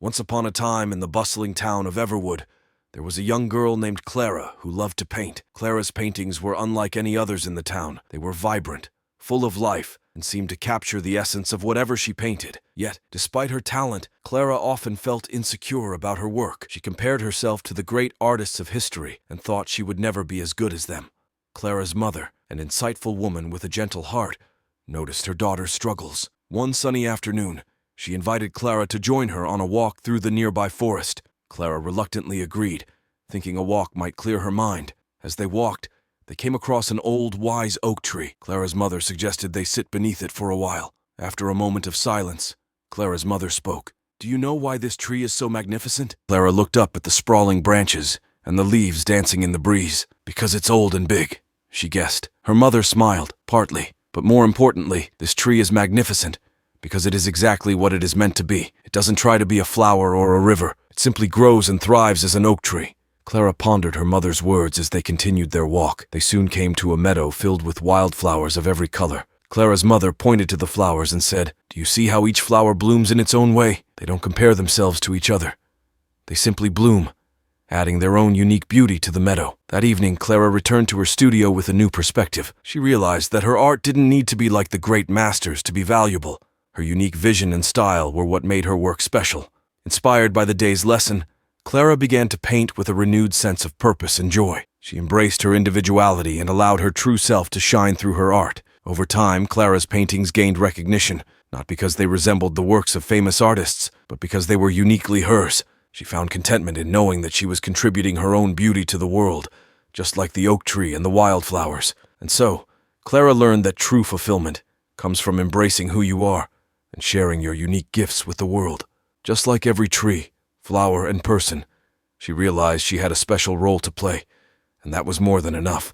Once upon a time in the bustling town of Everwood, there was a young girl named Clara who loved to paint. Clara's paintings were unlike any others in the town. They were vibrant, full of life, and seemed to capture the essence of whatever she painted. Yet, despite her talent, Clara often felt insecure about her work. She compared herself to the great artists of history and thought she would never be as good as them. Clara's mother, an insightful woman with a gentle heart, noticed her daughter's struggles. One sunny afternoon, she invited Clara to join her on a walk through the nearby forest. Clara reluctantly agreed, thinking a walk might clear her mind. As they walked, they came across an old, wise oak tree. Clara's mother suggested they sit beneath it for a while. After a moment of silence, Clara's mother spoke. "Do you know why this tree is so magnificent?" Clara looked up at the sprawling branches and the leaves dancing in the breeze. "Because it's old and big," she guessed. Her mother smiled, partly, but more importantly, this tree is magnificent because it is exactly what it is meant to be. It doesn't try to be a flower or a river. It simply grows and thrives as an oak tree. Clara pondered her mother's words as they continued their walk. They soon came to a meadow filled with wildflowers of every color. Clara's mother pointed to the flowers and said, "Do you see how each flower blooms in its own way? They don't compare themselves to each other. They simply bloom, adding their own unique beauty to the meadow." That evening, Clara returned to her studio with a new perspective. She realized that her art didn't need to be like the great masters to be valuable. Her unique vision and style were what made her work special. Inspired by the day's lesson, Clara began to paint with a renewed sense of purpose and joy. She embraced her individuality and allowed her true self to shine through her art. Over time, Clara's paintings gained recognition, not because they resembled the works of famous artists, but because they were uniquely hers. She found contentment in knowing that she was contributing her own beauty to the world, just like the oak tree and the wildflowers. And so, Clara learned that true fulfillment comes from embracing who you are and sharing your unique gifts with the world. Just like every tree, flower, and person, she realized she had a special role to play, and that was more than enough.